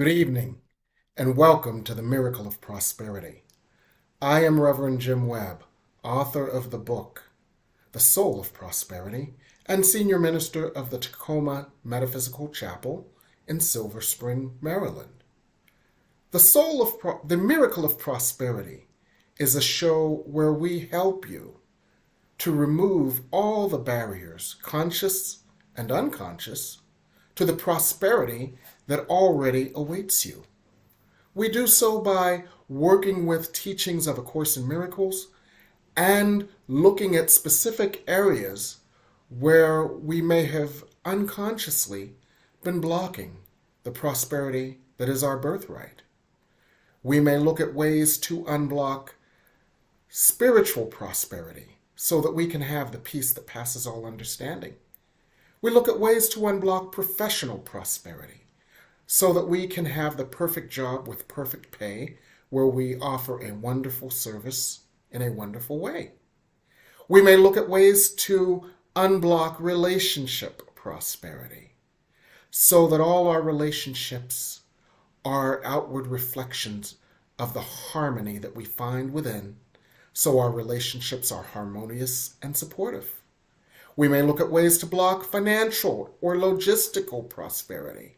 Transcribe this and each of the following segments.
Good evening, and welcome to the Miracle of Prosperity. I am Reverend Jim Webb, author of the book, The Soul of Prosperity, and senior minister of the Tacoma Metaphysical Chapel in Silver Spring, Maryland. The Miracle of Prosperity is a show where we help you to remove all the barriers, conscious and unconscious, to the prosperity that already awaits you. We do so by working with teachings of A Course in Miracles and looking at specific areas where we may have unconsciously been blocking the prosperity that is our birthright. We may look at ways to unblock spiritual prosperity so that we can have the peace that passes all understanding. We look at ways to unblock professional prosperity so that we can have the perfect job with perfect pay where we offer a wonderful service in a wonderful way. We may look at ways to unblock relationship prosperity so that all our relationships are outward reflections of the harmony that we find within, so our relationships are harmonious and supportive. We may look at ways to block financial or logistical prosperity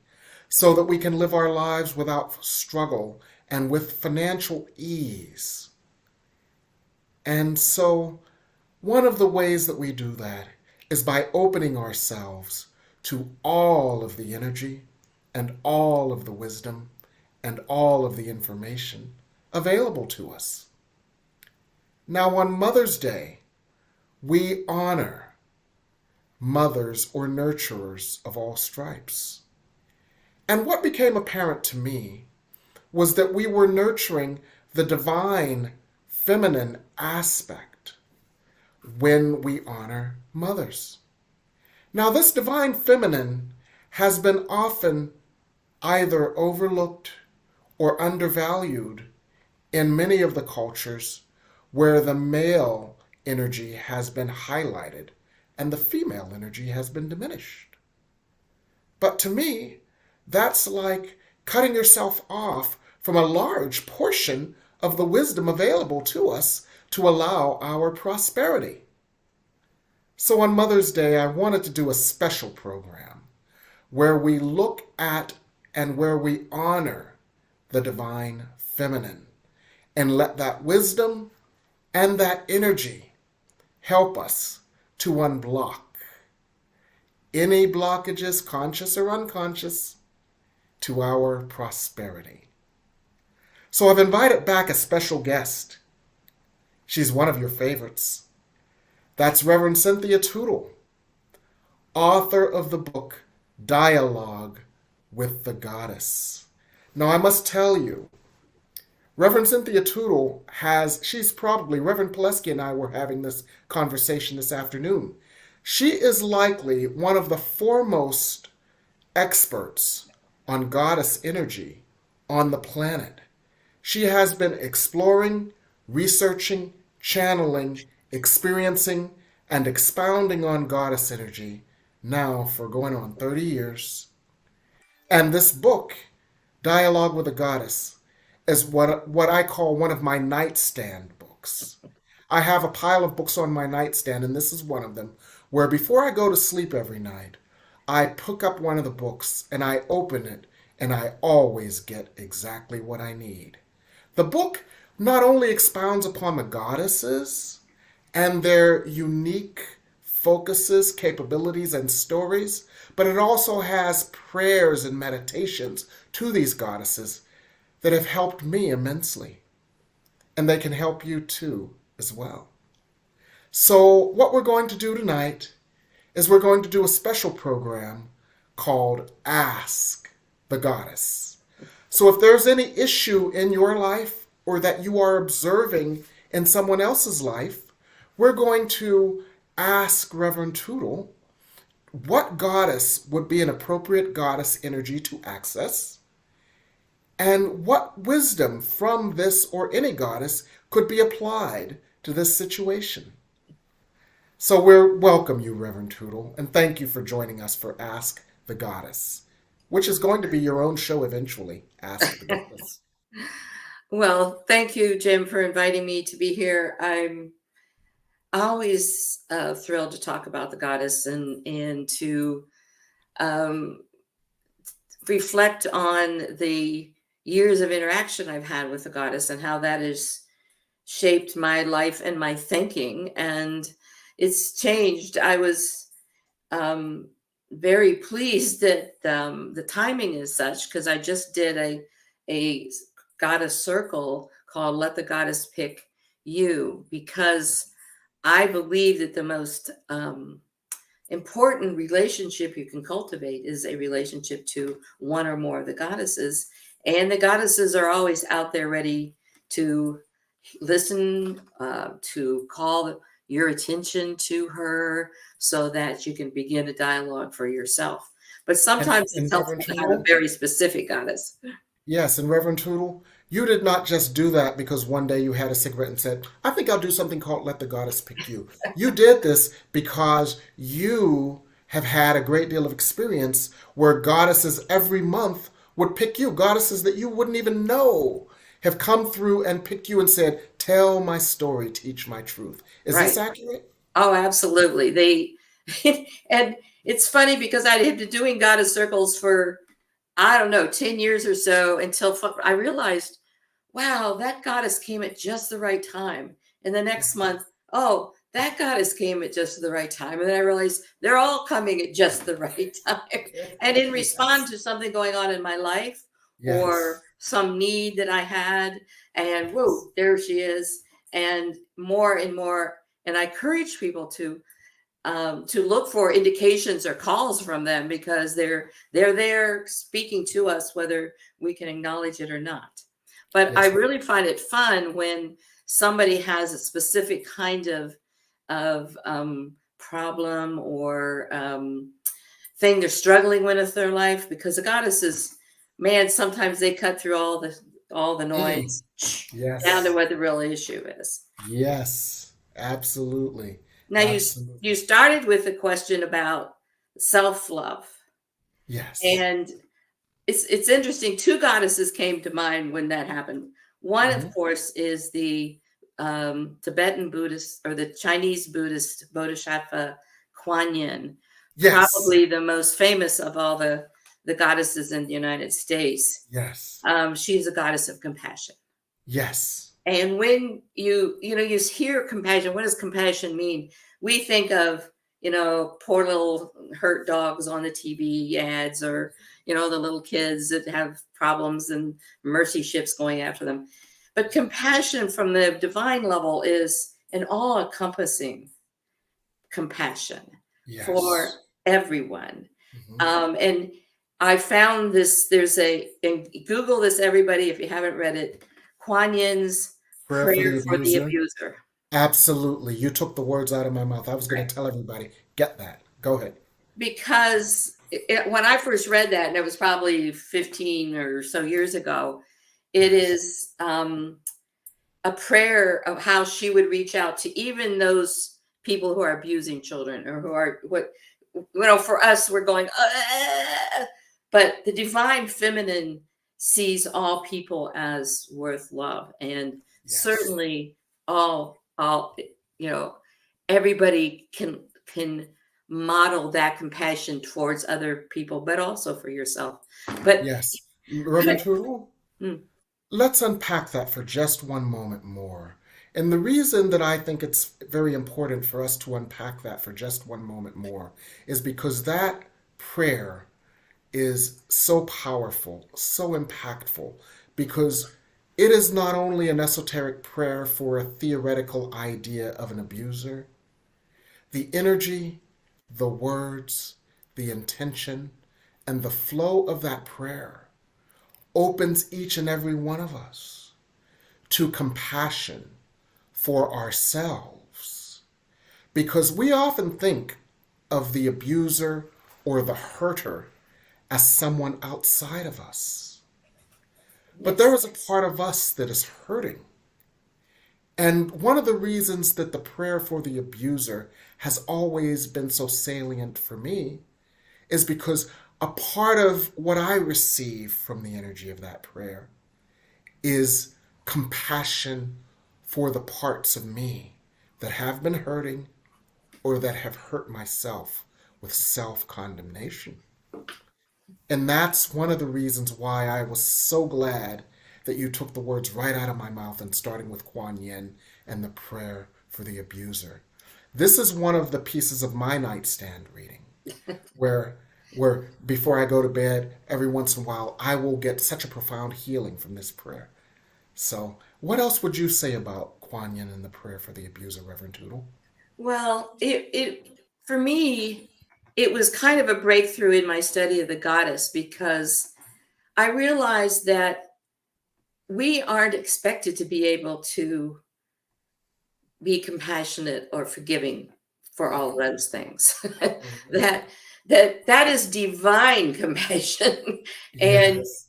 so that we can live our lives without struggle and with financial ease. And so one of the ways that we do that is by opening ourselves to all of the energy and all of the wisdom and all of the information available to us. Now, on Mother's Day, we honor mothers or nurturers of all stripes. And what became apparent to me was that we were nurturing the divine feminine aspect when we honor mothers. Now, this divine feminine has been often either overlooked or undervalued in many of the cultures where the male energy has been highlighted and the female energy has been diminished. But to me, that's like cutting yourself off from a large portion of the wisdom available to us to allow our prosperity. So on Mother's Day, I wanted to do a special program where we look at and where we honor the divine feminine and let that wisdom and that energy help us to unblock any blockages, conscious or unconscious, to our prosperity. So I've invited back a special guest. She's one of your favorites. That's Reverend Cynthia Tootle, author of the book Dialogue with the Goddess. Now I must tell you, Reverend Cynthia Tootle Reverend Pileski and I were having this conversation this afternoon. She is likely one of the foremost experts on goddess energy on the planet. She has been exploring, researching, channeling, experiencing, and expounding on goddess energy now for going on 30 years. And this book, Dialogue with the Goddess, is what I call one of my nightstand books. I have a pile of books on my nightstand, and this is one of them, where before I go to sleep every night, I pick up one of the books and I open it, and I always get exactly what I need. The book not only expounds upon the goddesses and their unique focuses, capabilities, and stories, but it also has prayers and meditations to these goddesses that have helped me immensely. And they can help you too as well. So what we're going to do tonight is we're going to do a special program called Ask the Goddess. So if there's any issue in your life or that you are observing in someone else's life, we're going to ask Reverend Tootle what goddess would be an appropriate goddess energy to access, and what wisdom from this or any goddess could be applied to this situation. So we welcome you, Reverend Tootle, and thank you for joining us for Ask the Goddess. which is going to be your own show eventually. Ask the Goddess. Well, thank you, Jim, for inviting me to be here. I'm always thrilled to talk about the goddess and to um, reflect on the years of interaction I've had with the goddess and how that has shaped my life and my thinking. And it's changed. I was um, very pleased that the timing is such because I just did a goddess circle called "Let the Goddess Pick You" because I believe that the most important relationship you can cultivate is a relationship to one or more of the goddesses, and the goddesses are always out there ready to listen, to call your attention to her so that you can begin a dialogue for yourself. But sometimes it's And helpful Reverend to have a Tootle? very specific goddess. Yes, and Reverend Tootle, you did not just do that because one day you had a cigarette and said, I think I'll do something called Let the Goddess Pick You. You did this because you have had a great deal of experience where goddesses every month would pick you, goddesses that you wouldn't even know have come through and picked you and said, tell my story, teach my truth. Is this Right. accurate? Oh, absolutely. They and it's funny because I had been doing goddess circles for I don't know, 10 years or so until I realized, wow, that goddess came at just the right time. And the next Yes. month, oh, that goddess came at just the right time. And then I realized they're all coming at just the right time. And in response Yes. to something going on in my life or Yes. some need that I had, and whoa, there she is. And more and more. And I encourage people to look for indications or calls from them because they're there speaking to us whether we can acknowledge it or not. But I Yes. really find it fun when somebody has a specific kind of problem or thing they're struggling with their life because the goddesses, man, sometimes they cut through all the Mm. noise down to Yes. what the real issue is. Yes. Absolutely. Now you Absolutely. started with a question about self-love. Yes. And it's interesting. Two goddesses came to mind when that happened. One, of Hmm. course, is the Tibetan Buddhist or the Chinese Buddhist Bodhisattva Kuan Yin, Yes. probably the most famous of all the goddesses in the United States. Yes. She's a goddess of compassion. Yes. And when you hear compassion, what does compassion mean? We think of, poor little hurt dogs on the TV ads or, the little kids that have problems and mercy ships going after them. But compassion from the divine level is an all-encompassing compassion for Yes. everyone. Hmm. And I found this, and Google this, everybody, if you haven't read it, Kuan Yin's Prayer for Prayer the for the abuser. Abuser. Absolutely. You took the words out of my mouth. I was going Right. to tell everybody, get that. Go ahead. Because when I first read that, and it was probably 15 or so years ago, it Yes. is a prayer of how she would reach out to even those people who are abusing children or who are for us we're going but the divine feminine sees all people as worth love, and Yes. certainly all you know everybody can model that compassion towards other people but also for yourself. But Yes. Reverend Trudel, mm, let's unpack that for just one moment more. And the reason that I think it's very important for us to unpack that for just one moment more is because that prayer is so powerful, so impactful, because it is not only an esoteric prayer for a theoretical idea of an abuser, the energy, the words, the intention, and the flow of that prayer opens each and every one of us to compassion for ourselves. Because we often think of the abuser or the hurter as someone outside of us. But there yes. is a part of us that is hurting. And one of the reasons that the prayer for the abuser has always been so salient for me is because a part of what I receive from the energy of that prayer is compassion for the parts of me that have been hurting or that have hurt myself with self-condemnation. And that's one of the reasons why I was so glad that you took the words right out of my mouth and starting with Kuan Yin and the prayer for the abuser. This is one of the pieces of my nightstand reading where before I go to bed, every once in a while, I will get such a profound healing from this prayer. So what else would you say about Kuan Yin and the prayer for the abuser, Reverend Tootle? Well, it for me, it was kind of a breakthrough in my study of the goddess, because I realized that we aren't expected to be able to be compassionate or forgiving for all those things. that is divine compassion. And Yes.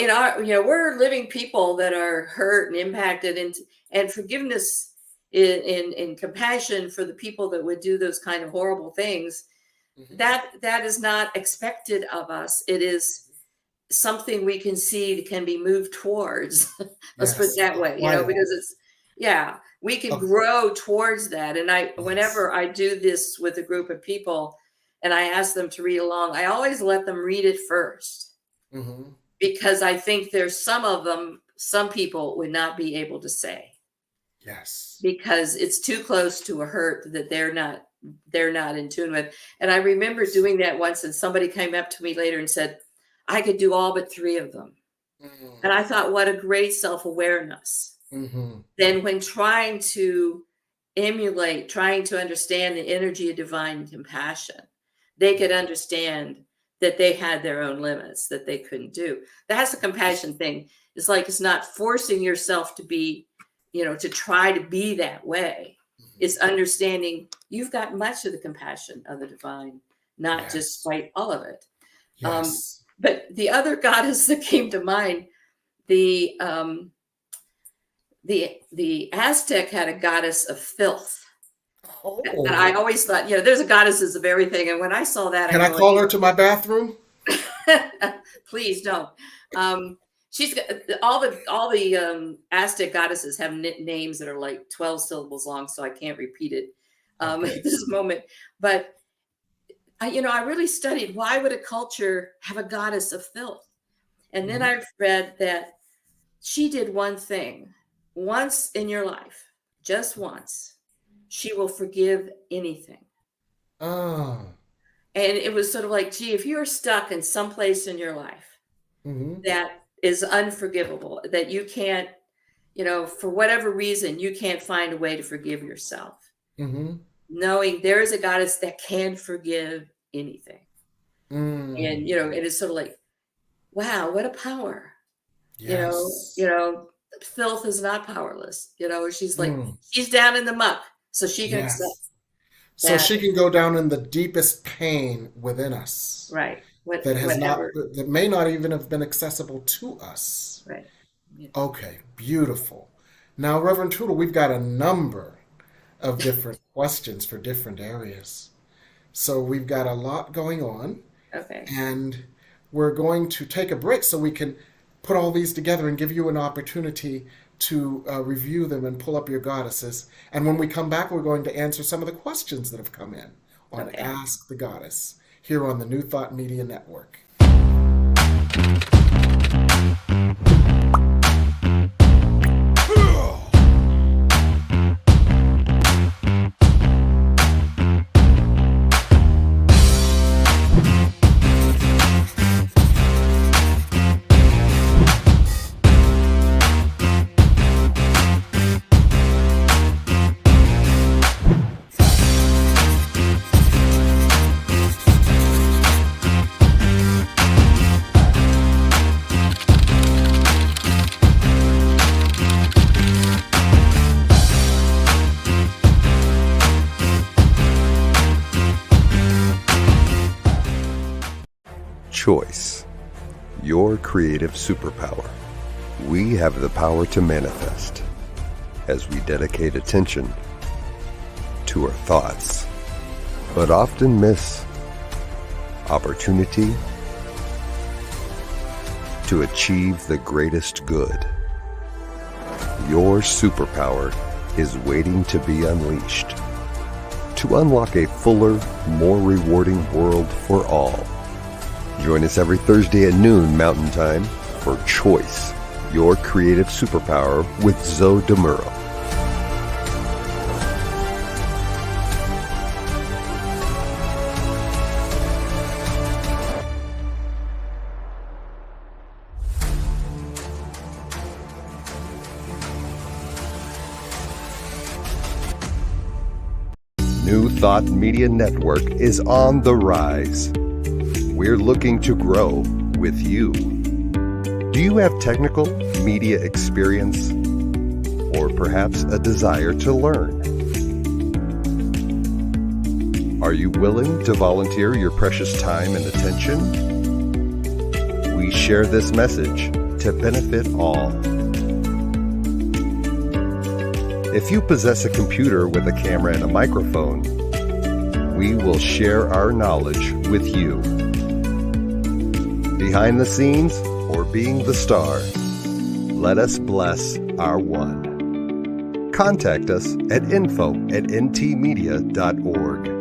in our, we're living people that are hurt and impacted, and forgiveness in compassion for the people that would do those kind of horrible things, that is not expected of us. It is something we can see that can be moved towards. Let's put it Yes. that way, because it's, we can grow towards that. And whenever I do this with a group of people and I ask them to read along, I always let them read it first, because I think there's some people would not be able to say. Yes. Because it's too close to a hurt that they're not in tune with. And I remember doing that once, and somebody came up to me later and said, I could do all but 3 of them. And I thought, what a great self-awareness. Then when trying to emulate, trying to understand the energy of divine compassion, they could understand that they had their own limits that they couldn't do. That's the compassion thing. It's like, it's not forcing yourself to be, to try to be that way. It's understanding you've got much of the compassion of the divine, not just quite all of it. Yes. But the other goddess that came to mind, the Aztec had a goddess of filth. Oh. And I always thought, there's a goddesses of everything. And when I saw that, Can I call her to my bathroom? Please don't. She's got all the Aztec goddesses have names that are like 12 syllables long, so I can't repeat it at this moment. But I really studied, why would a culture have a goddess of filth? And then I read that she did one thing once in your life, just once. She will forgive anything. Oh. And it was sort of like, gee, if you're stuck in some place in your life that is unforgivable, that you can't, for whatever reason, you can't find a way to forgive yourself. Knowing there is a goddess that can forgive anything. And, and it's sort of like, wow, what a power. Yes. Filth is not powerless. She's like, she's down in the muck, so she can accept. So she can go down in the deepest pain within us. Right. That may not even have been accessible to us. Right. Yeah. Okay, beautiful. Now, Reverend Tootle, we've got a number of different questions for different areas. So we've got a lot going on. Okay. And we're going to take a break so we can put all these together and give you an opportunity to review them and pull up your goddesses. And when we come back, we're going to answer some of the questions that have come in on Ask the Goddess here on the New Thought Media Network. Choice, your creative superpower. We have the power to manifest as we dedicate attention to our thoughts, but often miss opportunity to achieve the greatest good. Your superpower is waiting to be unleashed to unlock a fuller, more rewarding world for all. Join us every Thursday at noon Mountain Time for Choice, Your Creative Superpower with Zoe DeMuro. New Thought Media Network is on the rise. We're looking to grow with you. Do you have technical media experience or perhaps a desire to learn? Are you willing to volunteer your precious time and attention? We share this message to benefit all. If you possess a computer with a camera and a microphone, we will share our knowledge with you. Behind the scenes or being the star, let us bless our one. Contact us at info@ntmedia.org.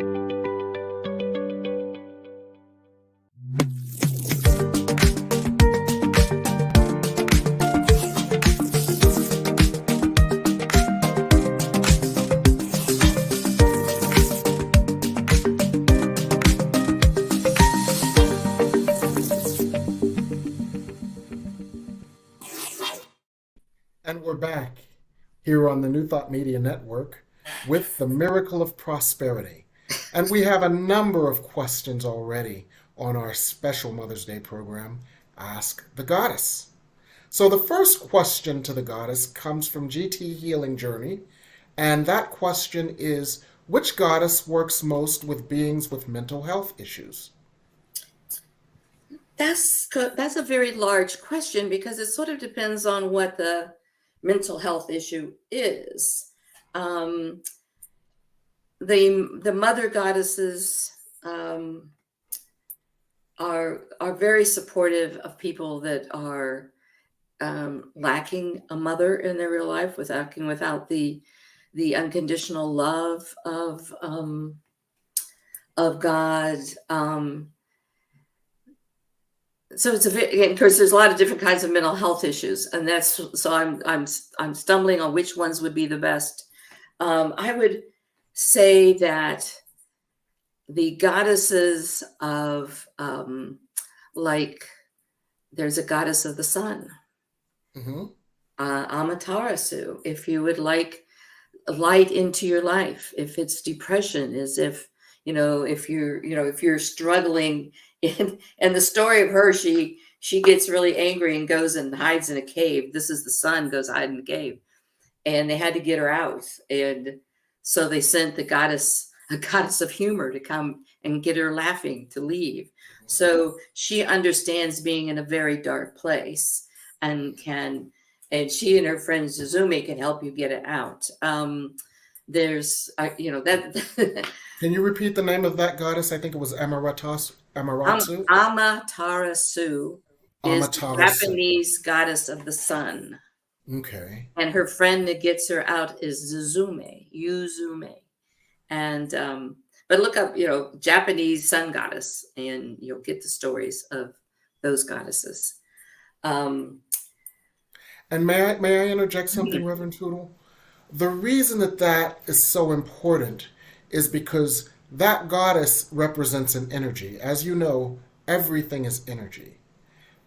And we're back here on the New Thought Media Network with the Miracle of Prosperity. And we have a number of questions already on our special Mother's Day program, Ask the Goddess. So the first question to the goddess comes from GT Healing Journey, and that question is, which goddess works most with beings with mental health issues? That's good. That's a very large question because it sort of depends on what the mental health issue is. The mother goddesses are very supportive of people that are lacking a mother in their real life, without the unconditional love of God. So it's of course, there's a lot of different kinds of mental health issues, and I'm stumbling on which ones would be the best. I would say that the goddesses of like, there's a goddess of the sun, Amaterasu. If you would like light into your life, if it's depression, if you're struggling. And the story of her, she gets really angry and goes and hides in a cave. This is the sun, goes hide in the cave. And they had to get her out. And so they sent a goddess of humor to come and get her laughing, to leave. So she understands being in a very dark place and she and her friend Suzume can help you get it out. Can you repeat the name of that goddess? I think it was Amaterasu. Amaterasu is the Japanese goddess of the sun. Okay. And her friend that gets her out is Yuzume. And but look up, Japanese sun goddess, and you'll get the stories of those goddesses. And may I interject something, Reverend Tootle? The reason that is so important is because that goddess represents an energy. As you know, everything is energy.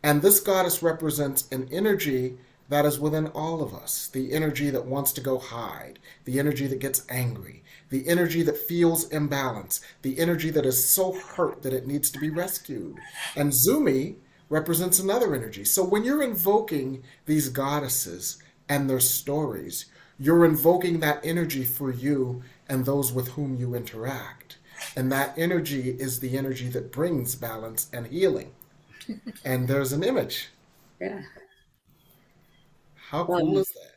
And this goddess represents an energy that is within all of us. The energy that wants to go hide, the energy that gets angry, the energy that feels imbalance, the energy that is so hurt that it needs to be rescued. And Zumi represents another energy. So when you're invoking these goddesses and their stories, you're invoking that energy for you and those with whom you interact. And that energy is the energy that brings balance and healing. And there's an image. Yeah. How cool is that?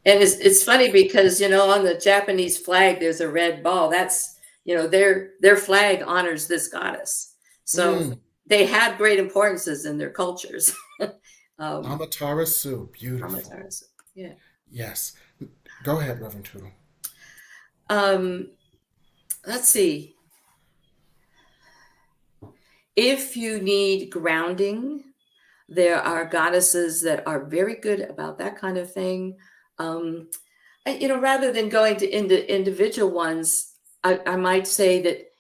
And it's funny because, on the Japanese flag, there's a red ball. That's, their flag honors this goddess. So they had great importances in their cultures. um, Amaterasu, beautiful. Amaterasu. Yeah. Yes. Go ahead, Reverend Tootle. Um, let's see. If you need grounding, there are goddesses that are very good about that kind of thing. Rather than going to individual ones, I might say that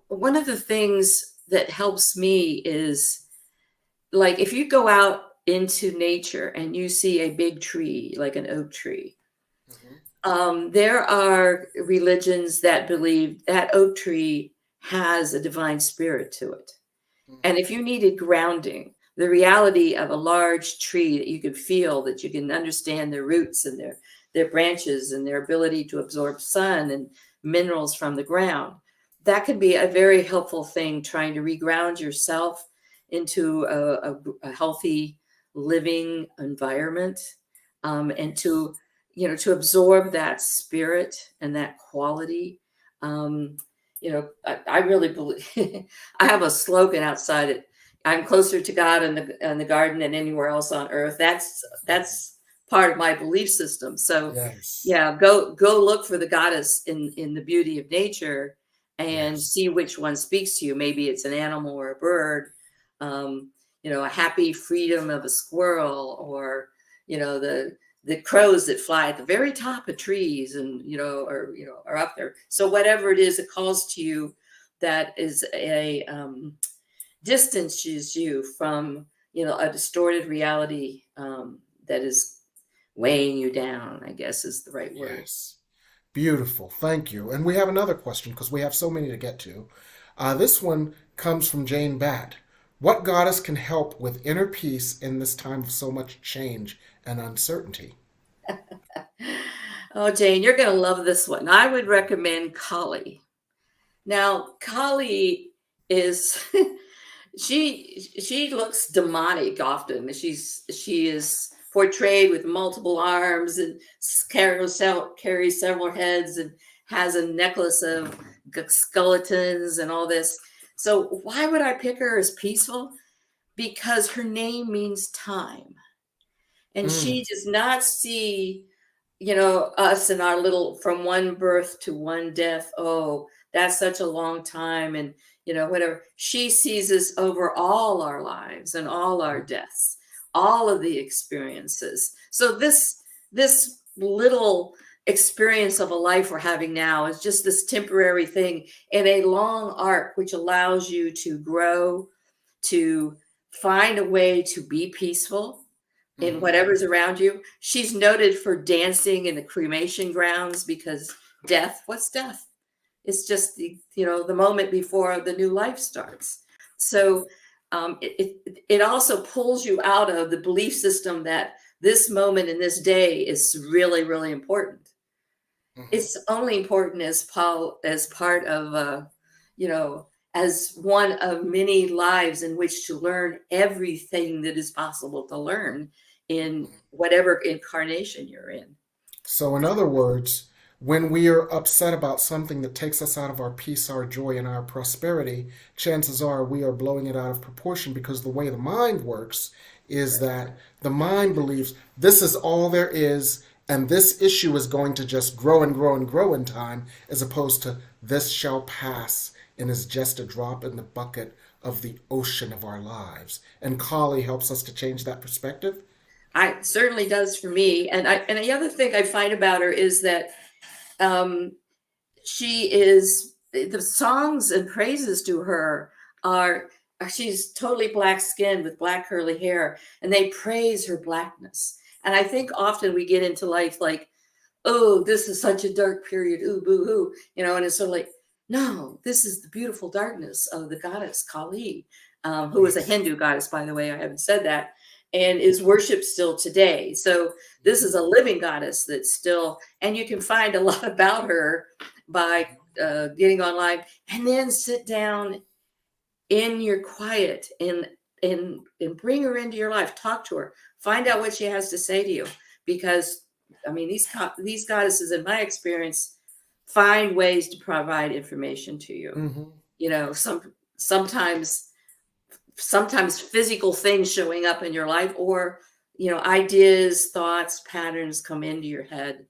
one of the things that helps me is, like, if you go out into nature and you see a big tree, like an oak tree, there are religions that believe that oak tree has a divine spirit to it. And if you needed grounding, the reality of a large tree that you can feel, that you can understand their roots and their branches and their ability to absorb sun and minerals from the ground, that could be a very helpful thing, trying to reground yourself into a healthy living environment, and to absorb that spirit and that quality. I really believe I have a slogan outside it. I'm closer to God in the garden than anywhere else on earth. That's part of my belief system. So Yes. yeah, go look for the goddess in the beauty of nature and Yes. see which one speaks to you. Maybe it's an animal or a bird, a happy freedom of a squirrel, or the crows that fly at the very top of trees and are up there. So whatever it is that calls to you, that is a distances you from a distorted reality, that is weighing you down, I guess is the right word. Yes. Beautiful. Thank you. And we have another question because we have so many to get to. This one comes from Jane Batt. What goddess can help with inner peace in this time of so much change and uncertainty? Oh, Jane, you're going to love this one. I would recommend Kali. Now, Kali is she looks demonic often. She is portrayed with multiple arms and carries several heads and has a necklace of skeletons and all this. So why would I pick her as peaceful? Because her name means time. And Mm, she does not see, us in our little, from one birth to one death. Oh, that's such a long time. And, whatever. She sees us over all our lives and all our deaths, all of the experiences. So this little experience of a life we're having now is just this temporary thing in a long arc, which allows you to grow, to find a way to be peaceful in mhm. whatever's around you. She's noted for dancing in the cremation grounds, because what's death? It's just the moment before the new life starts. So it also pulls you out of the belief system that this moment in this day is really, really important. Mhm. It's only important as part of you know as one of many lives in which to learn everything that is possible to learn in whatever incarnation you're in. So, in other words, when we are upset about something that takes us out of our peace, our joy, and our prosperity, chances are we are blowing it out of proportion, because the way the mind works is that the mind believes this is all there is, and this issue is going to just grow and grow and grow in time, as opposed to this shall pass and is just a drop in the bucket of the ocean of our lives. And Kali helps us to change that perspective. I certainly does for me. And the other thing I find about her is that um, she is the songs and praises to her are she's totally black skinned with black curly hair, and they praise her blackness. And I think often we get into life like, oh, this is such a dark period, ooh, boo hoo, and it's sort of like, no, this is the beautiful darkness of the goddess Kali, who is a Yes. Hindu goddess, by the way. I haven't said that, and is worshipped still today. So this is a living goddess that's still, and you can find a lot about her by getting online, and then sit down in your quiet and bring her into your life, talk to her, find out what she has to say to you. Because I mean, these goddesses, in my experience, find ways to provide information to you. Hmm. Sometimes sometimes physical things showing up in your life, or ideas, thoughts, patterns come into your head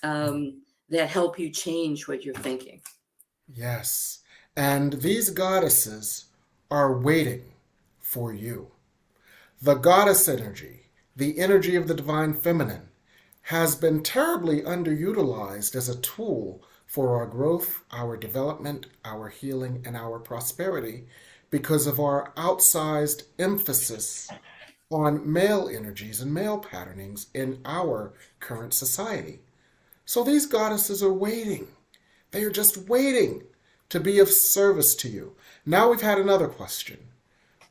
that help you change what you're thinking. Yes. And these goddesses are waiting for you. The goddess energy, the energy of the divine feminine, has been terribly underutilized as a tool for our growth, our development, our healing, and our prosperity because of our outsized emphasis on male energies and male patternings in our current society. So these goddesses are waiting. They are just waiting to be of service to you. Now we've had another question.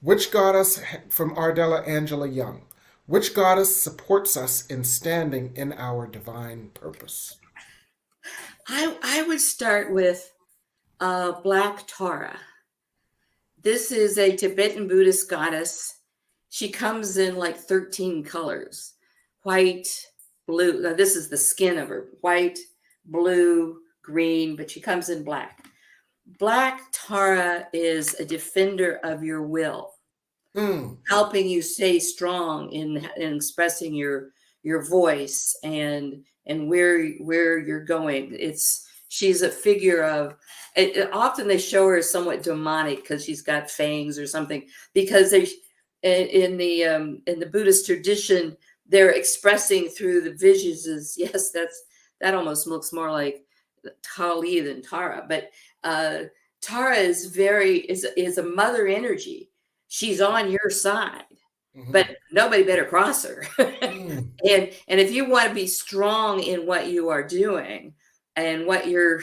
Which goddess, from Ardella Angela Young, which goddess supports us in standing in our divine purpose? I would start with Black Tara. This is a Tibetan Buddhist goddess. She comes in like 13 colors: white, blue. Now this is the skin of her: white, blue, green, but she comes in black. Black Tara is a defender of your will, helping you stay strong in expressing your voice and where you're going. She's a figure of often they show her as somewhat demonic because she's got fangs or something, because they in the Buddhist tradition they're expressing through the visions. Yes, that almost looks more like Kali than Tara, but Tara is a mother energy. She's on your side, but nobody better cross her. And if you want to be strong in what you are doing and what your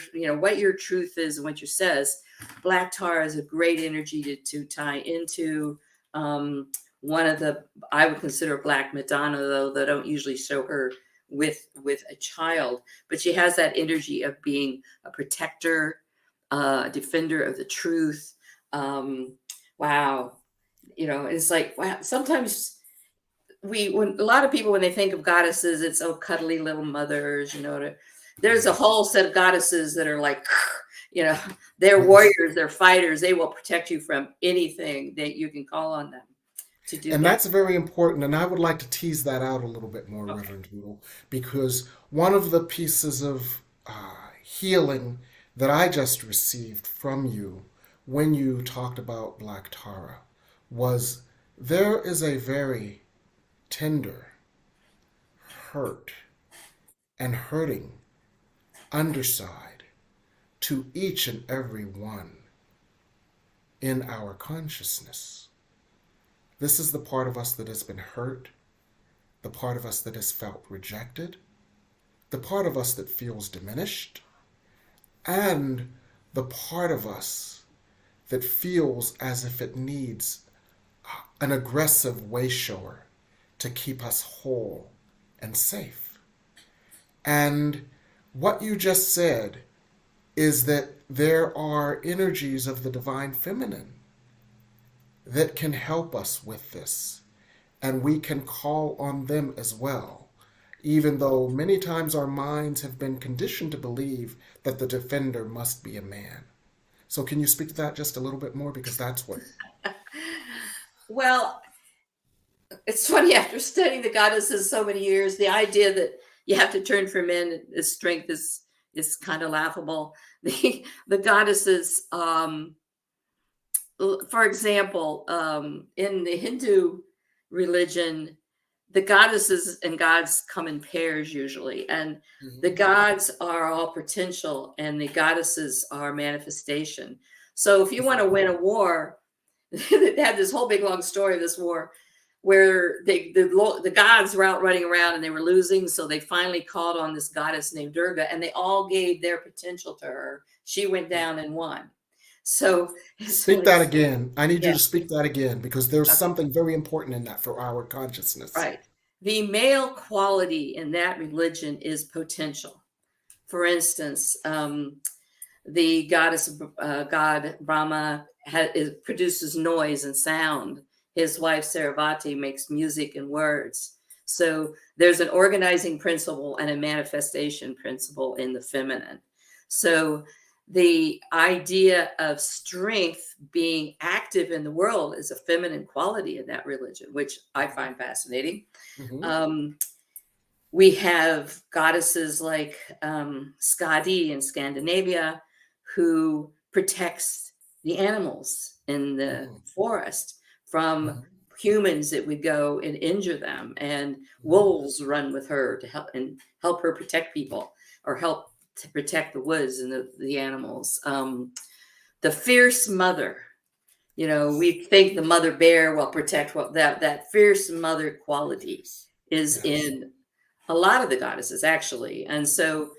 truth is and what your says, Black Tara is a great energy to tie into. One of the, I would consider Black Madonna, though they don't usually show her with a child, but she has that energy of being a protector, a defender of the truth. Wow. It's like, wow. Sometimes when a lot of people, when they think of goddesses, it's cuddly little mothers, there's a whole set of goddesses that are like, they're warriors, they're fighters. They will protect you from anything that you can call on them to do. And that's very important. And I would like to tease that out a little bit more, okay, Reverend Tootle, because one of the pieces of healing that I just received from you when you talked about Black Tara was there is a very tender, hurt, and hurting underside to each and every one in our consciousness. This is the part of us that has been hurt, the part of us that has felt rejected, the part of us that feels diminished, and the part of us that feels as if it needs an aggressive way shower to keep us whole and safe. And what you just said is that there are energies of the divine feminine that can help us with this, and we can call on them as well, even though many times our minds have been conditioned to believe that the defender must be a man. So can you speak to that just a little bit more, because that's what... Well, it's funny, after studying the goddesses so many years, the idea that you have to turn for men as strength is kind of laughable. The goddesses, for example, in the Hindu religion, the goddesses and gods come in pairs usually, and the gods are all potential and the goddesses are manifestation. So if you want to win a war, they had this whole big long story of this war where the gods were out running around and they were losing, so they finally called on this goddess named Durga, and they all gave their potential to her. She went down and won. So speak that again. I need you to speak that again, because there's something very important in that for our consciousness. Right. The male quality in that religion is potential. For instance, the god Brahma produces noise and sound. His wife Saravati makes music and words. So there's an organizing principle and a manifestation principle in the feminine. So the idea of strength being active in the world is a feminine quality in that religion, which I find fascinating. Mm-hmm. We have goddesses like Skadi in Scandinavia, who protects the animals in the Mm-hmm. forest from humans that would go and injure them, and Mm-hmm. wolves run with her to help her protect people, or help to protect the woods and the animals. The fierce mother, we think the mother bear will protect that fierce mother quality is Yes. in a lot of the goddesses, actually. And so,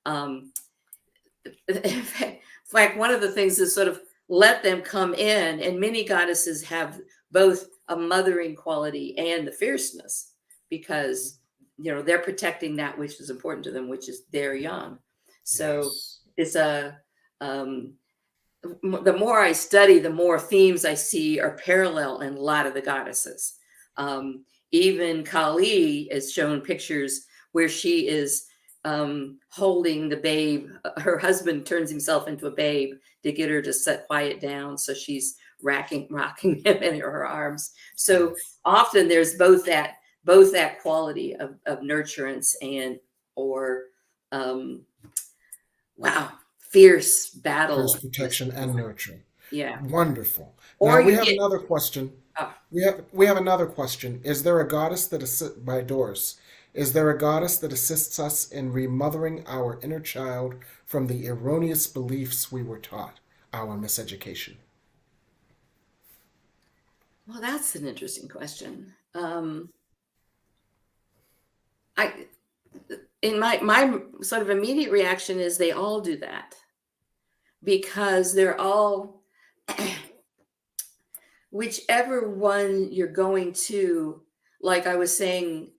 in fact, one of the things is sort of let them come in, and many goddesses have both a mothering quality and the fierceness, because they're protecting that which is important to them, which is their young. So Yes. it's the more I study, the more themes I see are parallel in a lot of the goddesses. Even Kali is shown pictures where she is holding the babe. Her husband turns himself into a babe to get her to quiet down. So she's rocking him in her arms. So often there's both that quality of nurturance or wow, fierce battle. Fierce protection and nurture. Yeah. Wonderful. Or Now we you have get another question. oh, We have another question. Is there a goddess that assists by Doris? Is there a goddess that assists us in remothering our inner child from the erroneous beliefs we were taught, our miseducation? well, that's an interesting question. I in my sort of immediate reaction is they all do that, because they're all whichever one you're going to, like I was saying,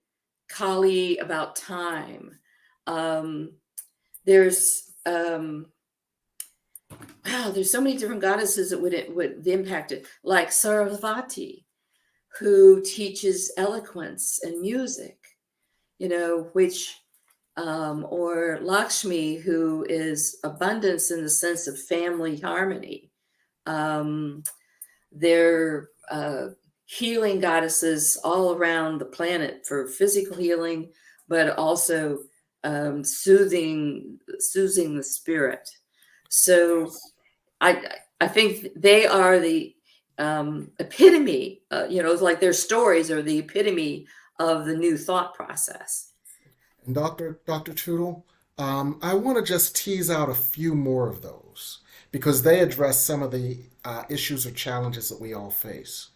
Kali about time. There's wow, there's so many different goddesses that would impact it, like Sarasvati, who teaches eloquence and music, which or Lakshmi, who is abundance in the sense of family harmony. They're healing goddesses all around the planet for physical healing, but also soothing the spirit. So I think they are the epitome. It's like their stories are the epitome of the new thought process. And Dr. Tootle, I want to just tease out a few more of those because they address some of the issues or challenges that we all face.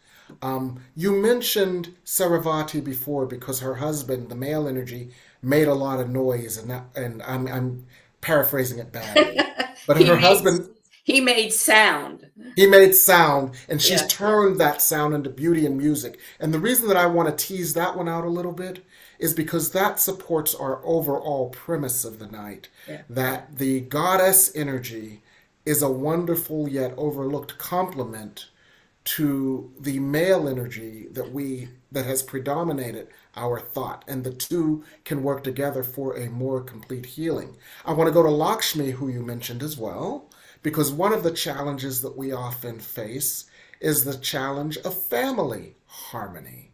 You mentioned Saravati before because her husband, the male energy, made a lot of noise, and I'm paraphrasing it badly, but he her made husband he made sound. he made sound, and she's Yeah. turned that sound into beauty and music. And the reason that I want to tease that one out a little bit is because that supports our overall premise of the night, Yeah. that the goddess energy is a wonderful yet overlooked complement to the male energy that has predominated our thought, and the two can work together for a more complete healing. I want to go to Lakshmi, who you mentioned as well, because one of the challenges that we often face is the challenge of family harmony.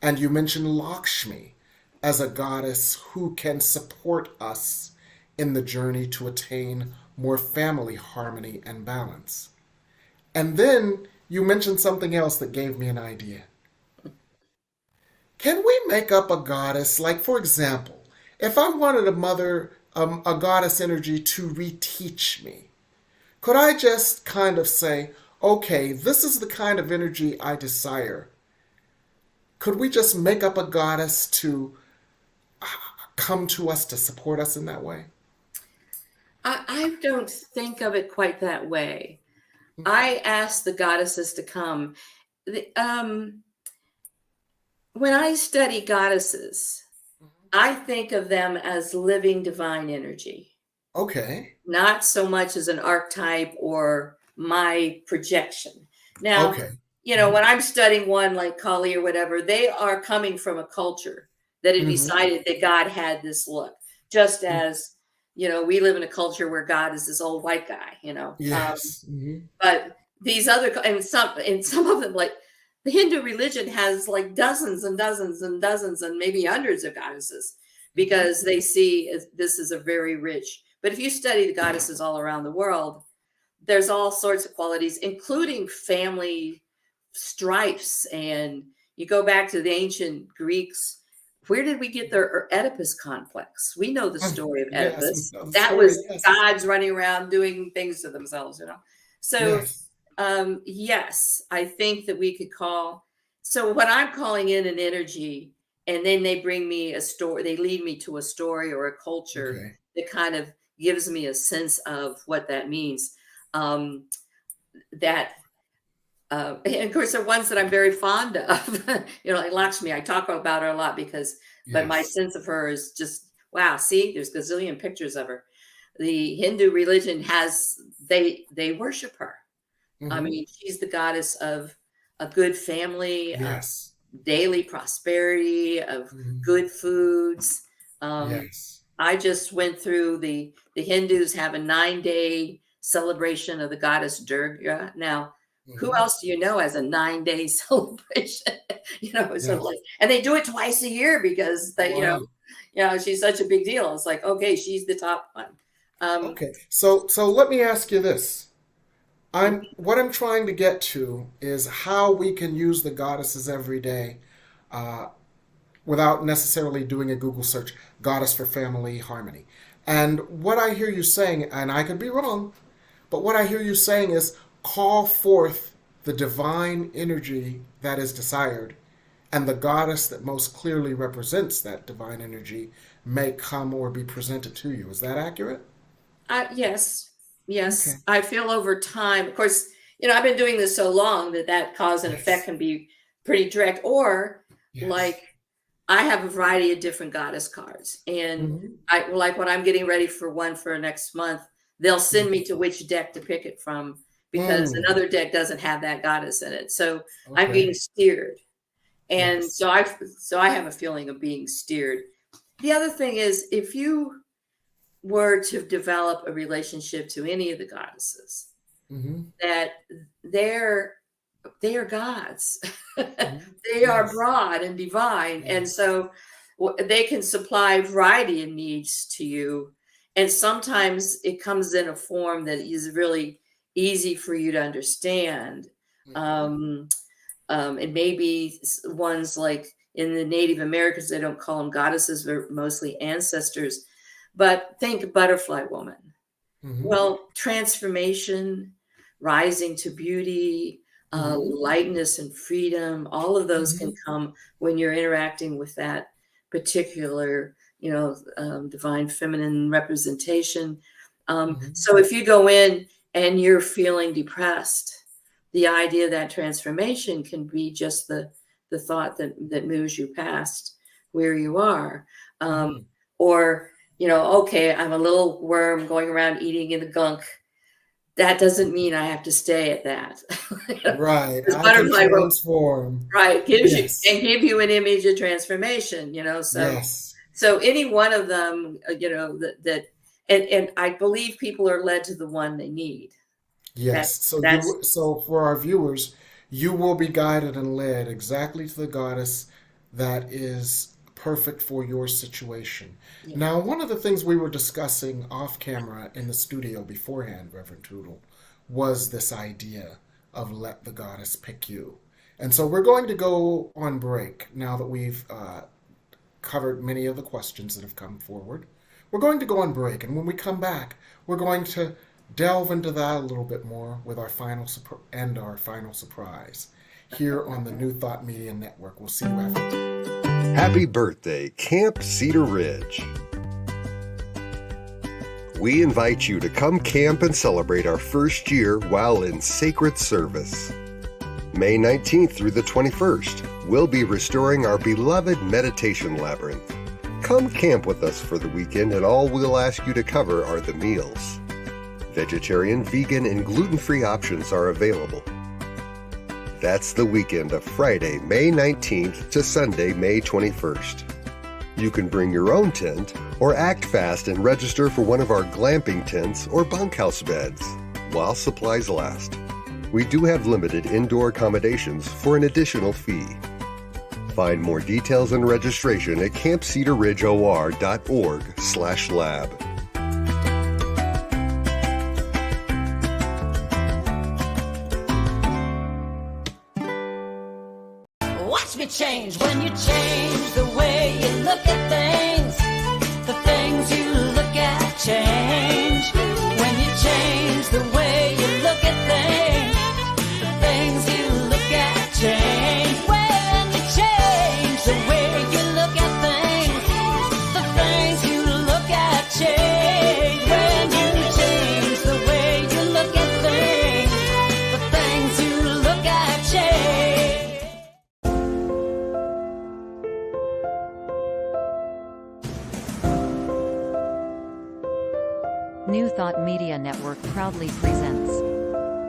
And you mentioned Lakshmi as a goddess who can support us in the journey to attain more family harmony and balance. And then you mentioned something else that gave me an idea. Can we make up a goddess? Like, for example, if I wanted a goddess energy to reteach me, could I just kind of say, okay, this is the kind of energy I desire? Could we just make up a goddess to come to us to support us in that way? I don't think of it quite that way. I ask the goddesses to come. When I study goddesses, I think of them as living divine energy, Okay. not so much as an archetype or my projection. Now, Okay. when I'm studying one like Kali or whatever, they are coming from a culture that had Mm-hmm. decided that God had this look, just as we live in a culture where God is this old white guy, Yes. Hmm. but these other, and some of them, like the Hindu religion has like dozens and dozens and dozens and maybe hundreds of goddesses, because they see this is a very rich. But if you study the goddesses all around the world, there's all sorts of qualities, including family strifes. And you go back to the ancient Greeks. Where did we get their Oedipus complex? We know the story of Yes, Oedipus. we know the That story, was yes. gods running around doing things to themselves, So, Yes. yes, I think that we could call. So when I'm calling in an energy, and then they bring me a story, they lead me to a story or a culture Okay. that kind of gives me a sense of what that means. That and of course, the ones that I'm very fond of, like Lakshmi, I talk about her a lot because, but my Yes. sense of her is just, wow, see, there's a gazillion pictures of her. The Hindu religion has, they worship her. I Mhm. mean, she's the goddess of a good family, of Yes. daily prosperity, of Mhm. good foods. Yes. I just went through the Hindus have a 9-day celebration of the goddess Durga. Now, who Mhm. else do you know has a 9-day celebration? So Yes. like, and they do it twice a year because they, Wow. she's such a big deal. It's like, okay, she's the top one. Um, Okay. So let me ask you this. What I'm trying to get to is how we can use the goddesses every day, uh, without necessarily doing a Google search, goddess for family harmony. And what I hear you saying, and I could be wrong, but what I hear you saying is call forth the divine energy that is desired, and the goddess that most clearly represents that divine energy may come or be presented to you. Is that accurate? yes, Okay. yes. I feel over time, of course, I've been doing this so long that cause and effect Yes. can be pretty direct, or Yes. like I have a variety of different goddess cards, and Hmm. I like when I'm getting ready for one for next month, they'll send me to which deck to pick it from because Mm. another deck doesn't have that goddess in it. So I'm Okay. being steered, and Yes. so I have a feeling of being steered. The other thing is, if you were to develop a relationship to any of the goddesses, Hmm. that they're they are gods. Hmm. They are Yes. broad and divine. And Yes. so they can supply a variety of needs to you. And sometimes it comes in a form that is really easy for you to understand. Hmm. Um, and maybe ones like in the Native Americans, they don't call them goddesses, they're mostly ancestors. But think butterfly woman. Hmm. Well, transformation, rising to beauty, Hmm. lightness and freedom, all of those can Hmm. come when you're interacting with that particular, divine feminine representation. Hmm. So if you go in and you're feeling depressed, the idea that transformation can be just the thought that moves you past where you are. Um, Hmm. or okay, I'm a little worm going around eating in the gunk. That doesn't mean I have to stay at that. Right. This I can butterfly rope, transform. right, Yes. give you an image of transformation. Yes. So any one of them, and I believe people are led to the one they need. Yes. That's that's So for our viewers, you will be guided and led exactly to the goddess that is perfect for your situation. yeah. Now, one of the things we were discussing off camera in the studio beforehand, Reverend Tootle, was this idea of let the goddess pick you. And so we're going to go on break now that we've covered many of the questions that have come forward. We're going to go on break, and when we come back, we're going to delve into that a little bit more with our final surprise here on the New Thought Media Network. We'll see you after. Happy birthday, Camp Cedar Ridge. We invite you to come camp and celebrate our first year while in sacred service. May 19th through the 21st, we'll be restoring our beloved meditation labyrinth. Come camp with us for the weekend, and all we'll ask you to cover are the meals. Vegetarian, vegan, and gluten-free options are available. That's the weekend of Friday, May 19th to Sunday, May 21st. You can bring your own tent or act fast and register for one of our glamping tents or bunkhouse beds while supplies last. We do have limited indoor accommodations for an additional fee. Find more details and registration at campcedarridgeor.org/lab. Watch me change when you change the way you look at things. The things you look at change. When you change the way you look at things, the things you look at change. When you change the way you look at things, the things you look at change. When you change the way you look at things, the things you look at change. New Thought Media Network proudly presents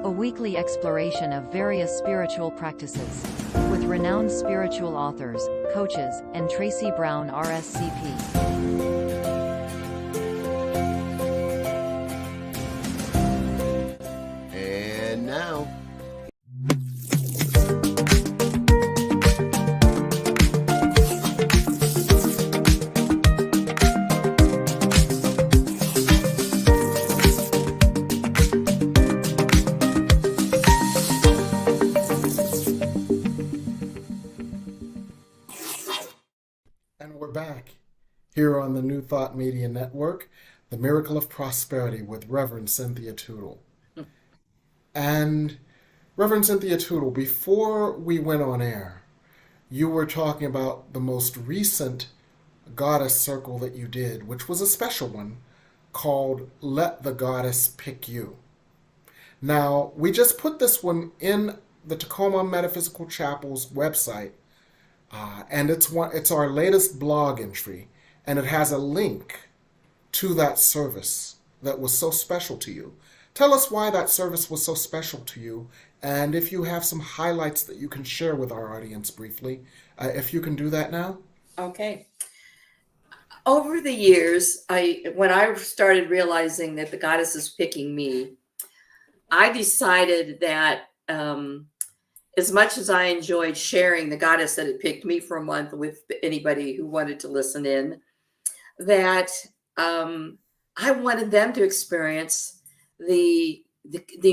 a weekly exploration of various spiritual practices with renowned spiritual authors, coaches, and Tracy Brown RSCP. And now, And we're back here on the New Thought Media Network, The Miracle of Prosperity with Reverend Cynthia Tootle. And Reverend Cynthia Tootle, before we went on air, you were talking about the most recent goddess circle that you did, which was a special one called Let the Goddess Pick You. Now, we just put this one in the Tacoma Metaphysical Chapel's website, and it's our latest blog entry, and it has a link to that service that was so special to you. Tell us why that service was so special to you, and if you have some highlights that you can share with our audience briefly, if you can do that now. Okay. Over the years, when I started realizing that the goddess is picking me, I decided that as much as I enjoyed sharing the goddess that had picked me for a month with anybody who wanted to listen in, that I wanted them to experience the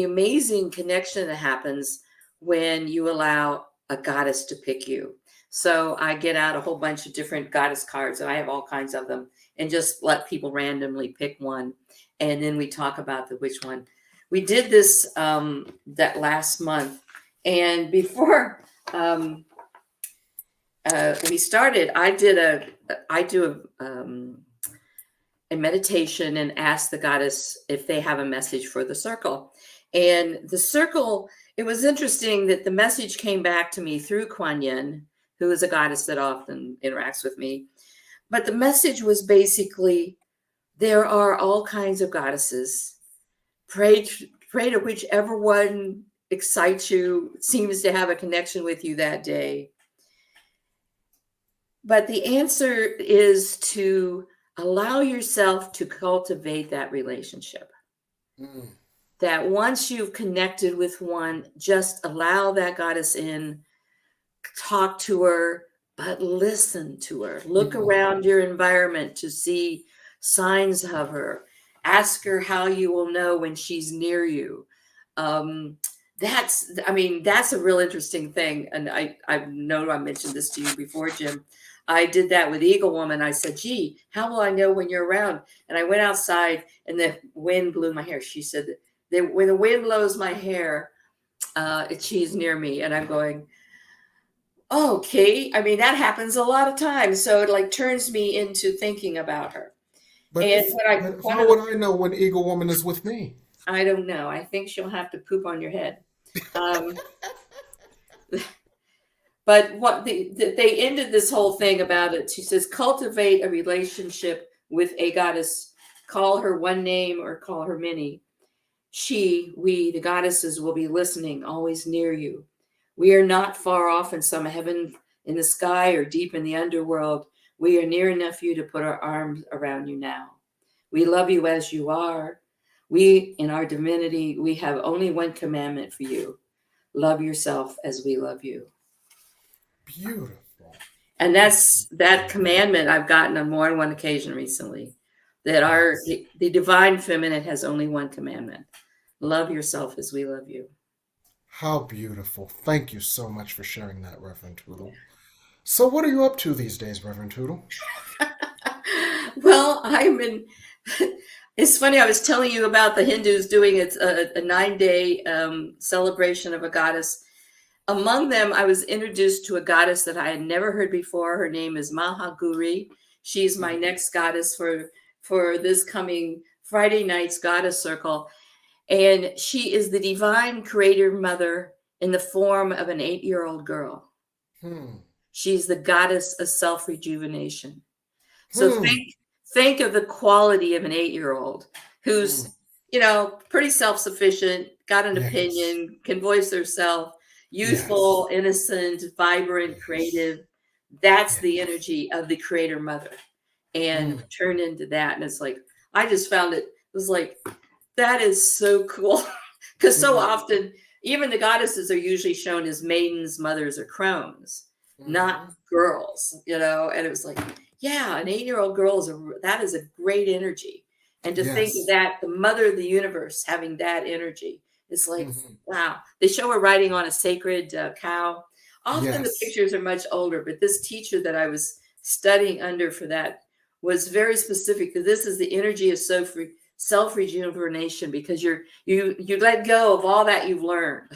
amazing connection that happens when you allow a goddess to pick you. So I get out a whole bunch of different goddess cards, and I have all kinds of them, and just let people randomly pick one. And then we talk about which one. We did this that last month. And before we started, I do a meditation and ask the goddess if they have a message for the circle. And the circle, it was interesting that the message came back to me through Kuan Yin, who is a goddess that often interacts with me. But the message was basically, there are all kinds of goddesses. Pray to whichever one excites you, seems to have a connection with you that day. But the answer is to allow yourself to cultivate that relationship. That once you've connected with one, just allow that goddess in, talk to her, but listen to her. Look around your environment to see signs of her. Ask her how you will know when she's near you. That's a real interesting thing. And I know I mentioned this to you before, Jim. I did that with Eagle Woman. I said, gee, how will I know when you're around? And I went outside and the wind blew my hair. She said, when the wind blows my hair, she's near me. And I'm going, okay. I mean, that happens a lot of times. So it turns me into thinking about her. But And how would I know when Eagle Woman is with me? I don't know. I think she'll have to poop on your head. But what they ended this whole thing about it. She says, cultivate a relationship with a goddess. Call her one name or call her many. We, the goddesses, will be listening, always near you. We are not far off in some heaven in the sky or deep in the underworld. We are near enough for you to put our arms around you now. We love you as you are. We, in our divinity, we have only one commandment for you. Love yourself as we love you. Beautiful. And that's that commandment I've gotten on more than one occasion recently. That the divine feminine has only one commandment. Love yourself as we love you. How beautiful. Thank you so much for sharing that, Reverend Tootle. So what are you up to these days, Reverend Tootle? Well, it's funny, I was telling you about the Hindus doing a 9-day celebration of a goddess. Among them, I was introduced to a goddess that I had never heard before. Her name is Mahagauri. She's my next goddess for this coming Friday night's Goddess Circle. And she is the divine creator mother in the form of an 8-year-old girl. She's the goddess of self-rejuvenation. So think of the quality of an 8-year-old who's, pretty self-sufficient, got an opinion, can voice herself, youthful, innocent, vibrant, creative. That's the energy of the creator mother. And turn into that. And it's like, I just found it was like, that is so cool. Because so often, even the goddesses are usually shown as maidens, mothers, or crones, not girls, and it was like, yeah, an 8-year-old girl that is a great energy. And to think of that, the mother of the universe having that energy, it's like, wow. They show her riding on a sacred cow. Often the pictures are much older, but this teacher that I was studying under for that was very specific that this is the energy of self-rejuvenation, because you let go of all that you've learned,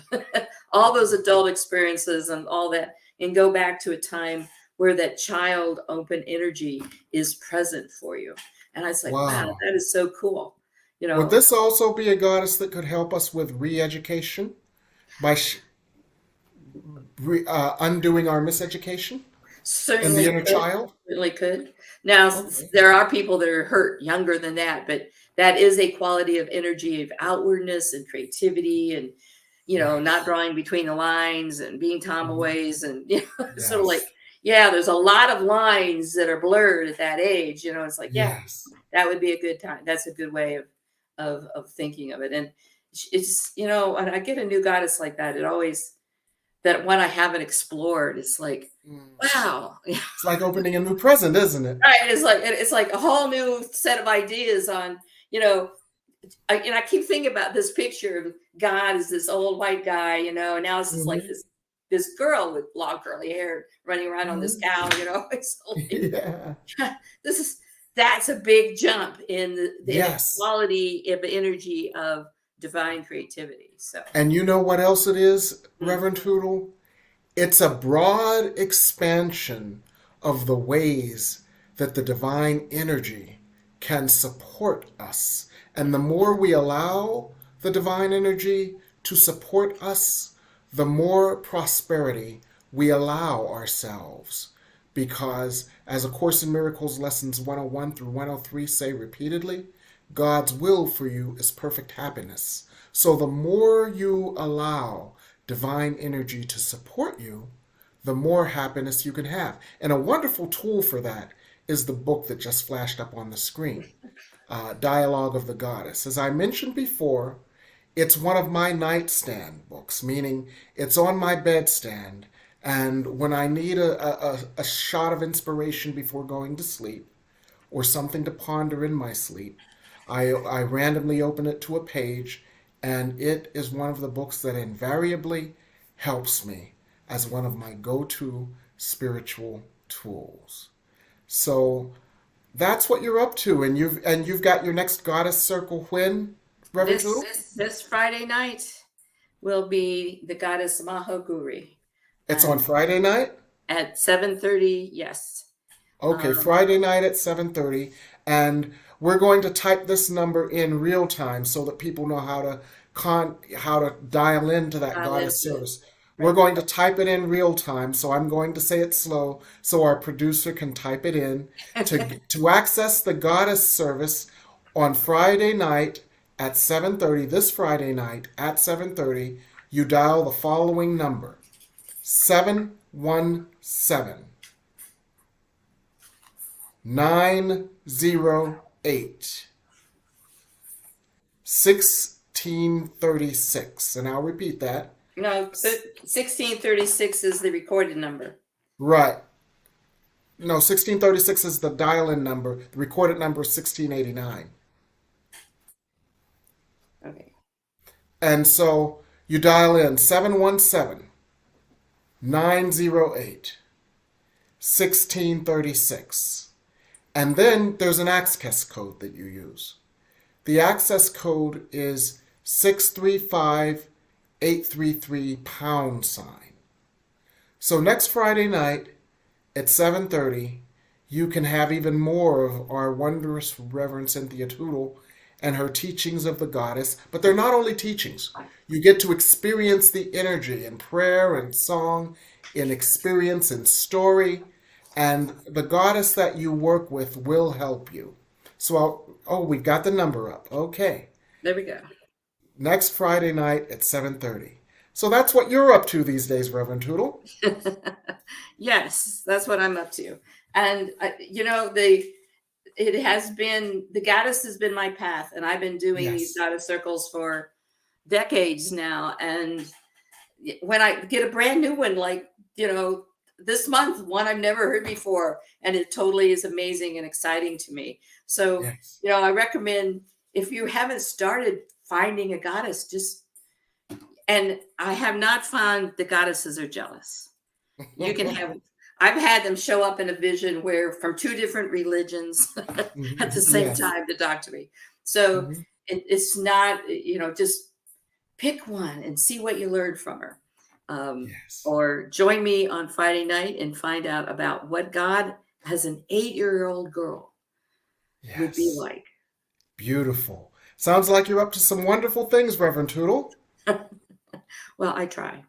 all those adult experiences and all that, and go back to a time where that child open energy is present for you. And I was like, wow, that is so cool. Would this also be a goddess that could help us with re-education by undoing our miseducation in the inner child? Certainly could. Now, there are people that are hurt younger than that, but that is a quality of energy of outwardness and creativity and, not drawing between the lines and being tomboys and, sort of like, there's a lot of lines that are blurred at that age. It's like, that would be a good time. That's a good way of thinking of it. And it's, when I get a new goddess like that, that one I haven't explored, it's like, wow. It's like opening a new present, isn't it? Right. It's like a whole new set of ideas on, I keep thinking about this picture of God as this old white guy, now it's just like this girl with long curly hair running around on this cow, It's like, that's a big jump in the quality of energy of divine creativity. So, and you know what else it is, Reverend Tootle? It's a broad expansion of the ways that the divine energy can support us. And the more we allow the divine energy to support us, the more prosperity we allow ourselves. Because as A Course in Miracles lessons 101 through 103 say repeatedly, God's will for you is perfect happiness. So the more you allow divine energy to support you, the more happiness you can have. And a wonderful tool for that is the book that just flashed up on the screen, Dialogue of the Goddess. As I mentioned before, it's one of my nightstand books, meaning it's on my bedstand. And when I need a shot of inspiration before going to sleep or something to ponder in my sleep, I randomly open it to a page, and it is one of the books that invariably helps me as one of my go-to spiritual tools. So that's what you're up to, and you've got your next Goddess Circle when, Reverend Tootle? This Friday night will be the Goddess Mahagauri. It's on Friday night? At 7:30, yes. Okay, Friday night at 7:30, and we're going to type this number in real time so that people know how to dial into that goddess service. We're going to type it in real time, so I'm going to say it slow so our producer can type it in. To access the goddess service on Friday night at 7:30, this Friday night at 7:30, you dial the following number: 717 908 1636. And I'll repeat that. No, 1636 is the recorded number. Right. No, 1636 is the dial-in number. The recorded number is 1689. Okay. And so you dial in 717 908 1636. And then there's an access code that you use. The access code is 635833 #. So next Friday night at 7:30, you can have even more of our wondrous Reverend Cynthia Tootle and her teachings of the goddess. But they're not only teachings. You get to experience the energy in prayer and song, in experience and story, and the goddess that you work with will help you. So, we got the number up. Okay. There we go. Next Friday night at 7:30. So that's what you're up to these days, Reverend Tootle. Yes, that's what I'm up to. And it has been, the goddess has been my path, and I've been doing these goddess circles for decades now. And when I get a brand new one, like, this month, one I've never heard before, and it totally is amazing and exciting to me. So, Yes. I recommend, if you haven't started finding a goddess, and I have not found the goddesses are jealous. You can have, I've had them show up in a vision where from two different religions at the same time to talk to me. So it's not, just pick one and see what you learn from her. Or join me on Friday night and find out about what God as an 8-year-old girl would be like. Beautiful. Sounds like you're up to some wonderful things, Reverend Tootle. Well, I try.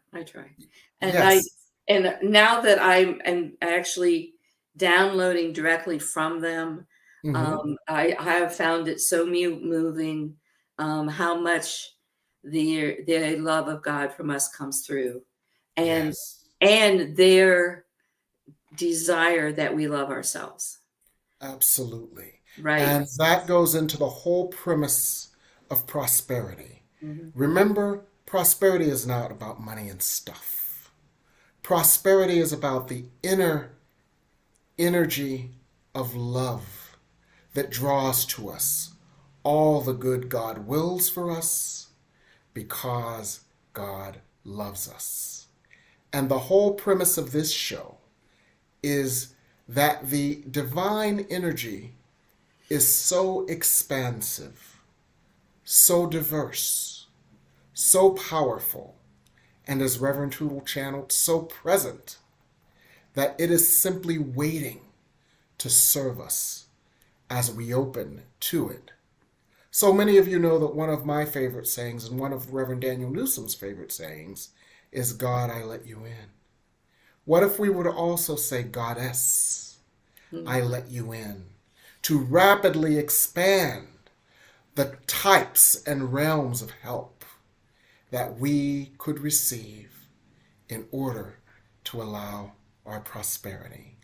And and now that I'm actually downloading directly from them, I have found it so moving how much the love of God from us comes through, and their desire that we love ourselves. Absolutely. Right. And that goes into the whole premise of prosperity. Remember, prosperity is not about money and stuff. Prosperity is about the inner energy of love that draws to us all the good God wills for us because God loves us. And the whole premise of this show is that the divine energy is so expansive, so diverse, so powerful, and as Reverend Tootle channeled, so present that it is simply waiting to serve us as we open to it. So many of you know that one of my favorite sayings and one of Reverend Daniel Newsom's favorite sayings is, God, I let you in. What if we were to also say, Goddess, I let you in, to rapidly expand the types and realms of help that we could receive in order to allow our prosperity.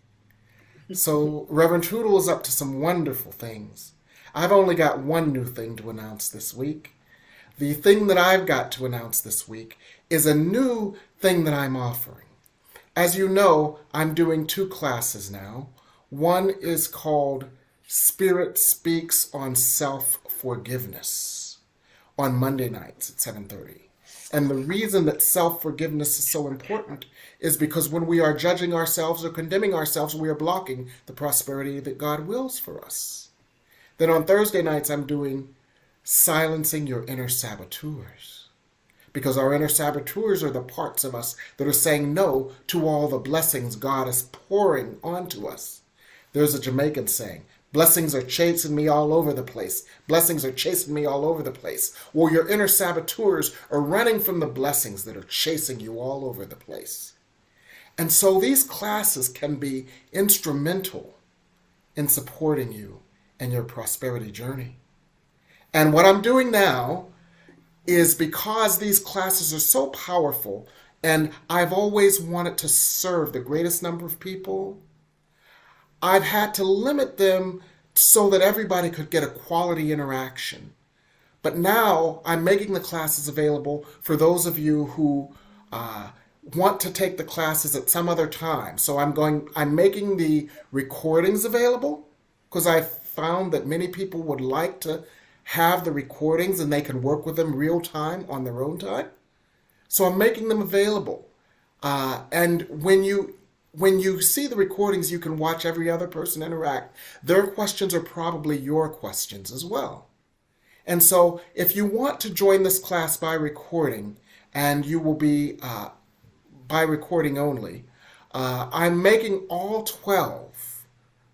So Reverend Tootle is up to some wonderful things. I've only got one new thing to announce this week. The thing that I've got to announce this week is a new thing that I'm offering. As you know, I'm doing 2 classes now. One is called Spirit Speaks on Self-Forgiveness on Monday nights at 7:30. And the reason that self-forgiveness is so important is because when we are judging ourselves or condemning ourselves, we are blocking the prosperity that God wills for us. Then on Thursday nights, I'm doing Silencing Your Inner Saboteurs. Because our inner saboteurs are the parts of us that are saying no to all the blessings God is pouring onto us. There's a Jamaican saying, blessings are chasing me all over the place. Blessings are chasing me all over the place. Well, your inner saboteurs are running from the blessings that are chasing you all over the place. And so these classes can be instrumental in supporting you in your prosperity journey. And what I'm doing now is because these classes are so powerful and I've always wanted to serve the greatest number of people, I've had to limit them so that everybody could get a quality interaction. But now I'm making the classes available for those of you who want to take the classes at some other time. So I'm making the recordings available because I found that many people would like to have the recordings and they can work with them real time on their own time. So I'm making them available. And when you see the recordings, you can watch every other person interact. Their questions are probably your questions as well. And so if you want to join this class by recording, and you will be by recording only, I'm making all 12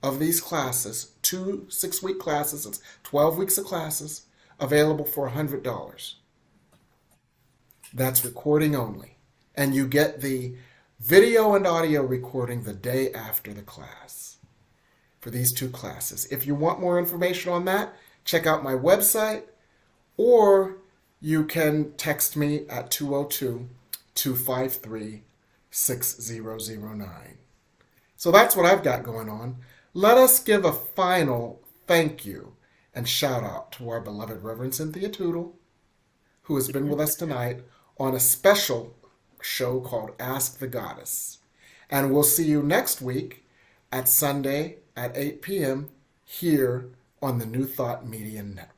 of these classes, 2 6-week classes, it's 12 weeks of classes, available for $100. That's recording only. And you get the video and audio recording the day after the class for these 2 classes. If you want more information on that, check out my website, or you can text me at 202-253-6009. So that's what I've got going on. Let us give a final thank you and shout out to our beloved Reverend Cynthia Tootle, who has been with us tonight on a special show called Ask the Goddess. And we'll see you next week at Sunday at 8 p.m. here on the New Thought Media Network.